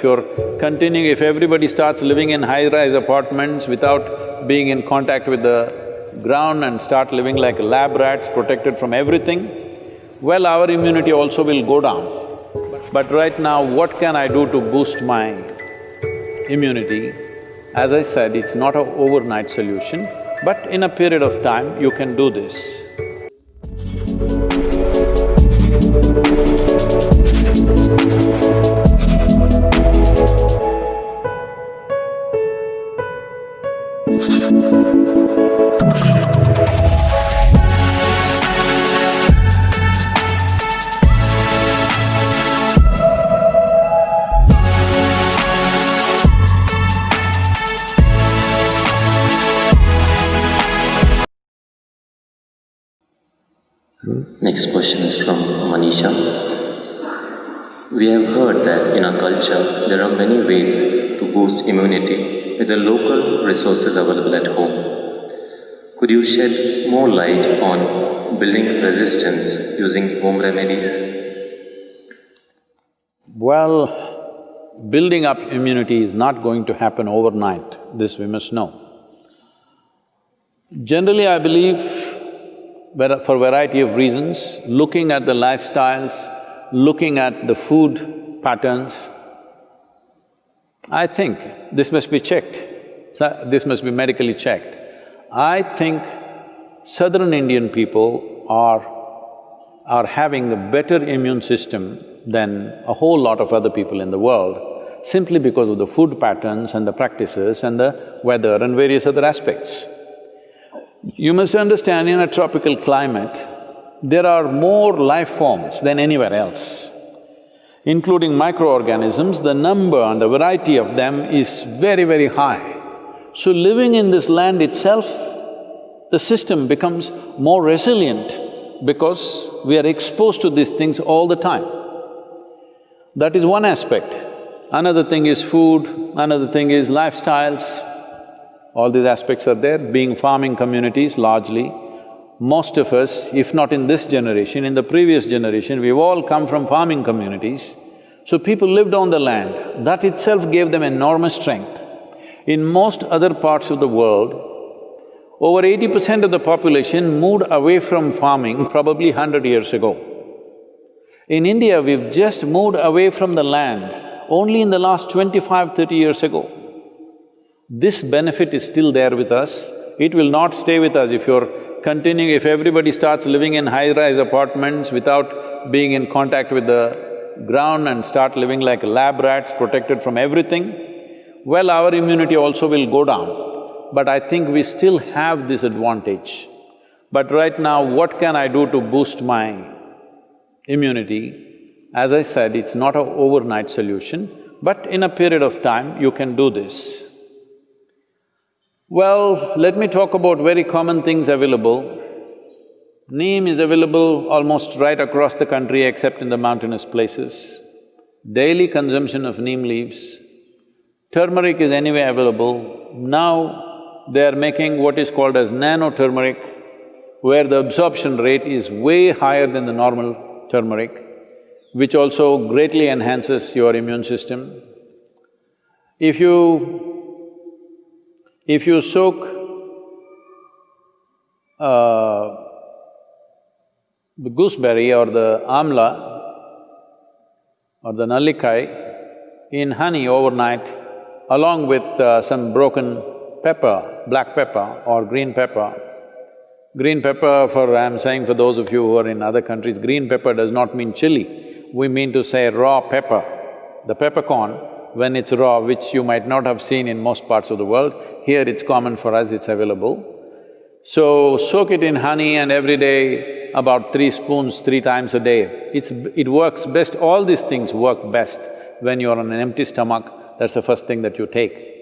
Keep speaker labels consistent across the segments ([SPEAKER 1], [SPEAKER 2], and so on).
[SPEAKER 1] if everybody starts living in high-rise apartments without being in contact with the ground and start living like lab rats, protected from everything, well, our immunity also will go down. But right now, what can I do to boost my immunity? As I said, it's not an overnight solution, but in a period of time, you can do this.
[SPEAKER 2] Next question is from Manisha. We have heard that in our culture there are many ways to boost immunity with the local resources available at home. Could you shed more light on building resistance using home remedies?
[SPEAKER 1] Well, building up immunity is not going to happen overnight, this we must know. Generally, I believe for a variety of reasons, looking at the lifestyles, looking at the food patterns, I think this must be checked, this must be medically checked. I think southern Indian people are having a better immune system than a whole lot of other people in the world, simply because of the food patterns and the practices and the weather and various other aspects. You must understand, in a tropical climate, there are more life forms than anywhere else. Including microorganisms, the number and the variety of them is very, very high. So living in this land itself, the system becomes more resilient because we are exposed to these things all the time. That is one aspect. Another thing is food, another thing is lifestyles. All these aspects are there. Being farming communities largely, most of us, if not in this generation, in the previous generation, we've all come from farming communities. So people lived on the land, that itself gave them enormous strength. In most other parts of the world, over 80% of the population moved away from farming probably 100 years ago. In India, we've just moved away from the land only in the last 25, 30 years ago. This benefit is still there with us. It will not stay with us if if everybody starts living in high-rise apartments without being in contact with the ground and start living like lab rats, protected from everything, well, our immunity also will go down. But I think we still have this advantage. But right now, what can I do to boost my immunity? As I said, it's not an overnight solution, but in a period of time, you can do this. Well, let me talk about very common things available. Neem is available almost right across the country except in the mountainous places. Daily consumption of neem leaves. Turmeric is anyway available. Now they are making what is called as nano-turmeric, where the absorption rate is way higher than the normal turmeric, which also greatly enhances your immune system. If you soak the gooseberry or the amla or the nallikai in honey overnight, along with some broken pepper, black pepper or green pepper. Green pepper I'm saying for those of you who are in other countries, green pepper does not mean chili. We mean to say raw pepper. The peppercorn, when it's raw, which you might not have seen in most parts of the world, here it's common for us, it's available. So, soak it in honey and every day about 3 spoons, 3 times a day. It works best, all these things work best when you're on an empty stomach, that's the first thing that you take.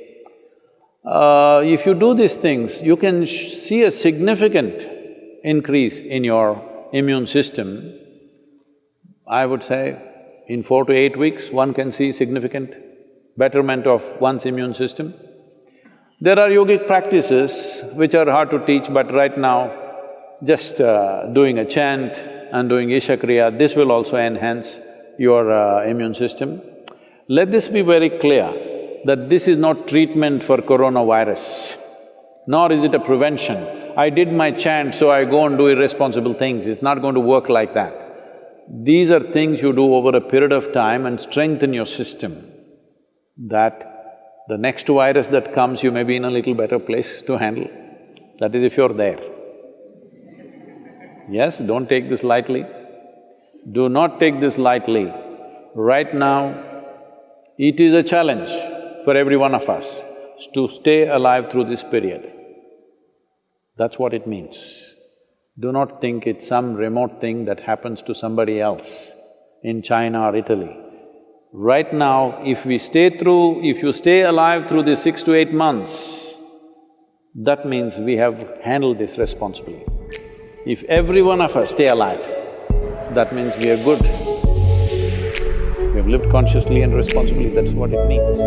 [SPEAKER 1] If you do these things, you can see a significant increase in your immune system. I would say in 4 to 8 weeks, one can see significant betterment of one's immune system. There are yogic practices which are hard to teach, but right now, just doing a chant and doing Isha Kriya, this will also enhance your immune system. Let this be very clear that this is not treatment for coronavirus, nor is it a prevention. I did my chant, so I go and do irresponsible things. It's not going to work like that. These are things you do over a period of time and strengthen your system, that the next virus that comes, you may be in a little better place to handle. That is if you're there. Yes, don't take this lightly. Do not take this lightly. Right now, it is a challenge for every one of us to stay alive through this period. That's what it means. Do not think it's some remote thing that happens to somebody else in China or Italy. Right now, if you stay alive through these 6 to 8 months, that means we have handled this responsibly. If every one of us stay alive, that means we are good. We have lived consciously and responsibly, that's what it means.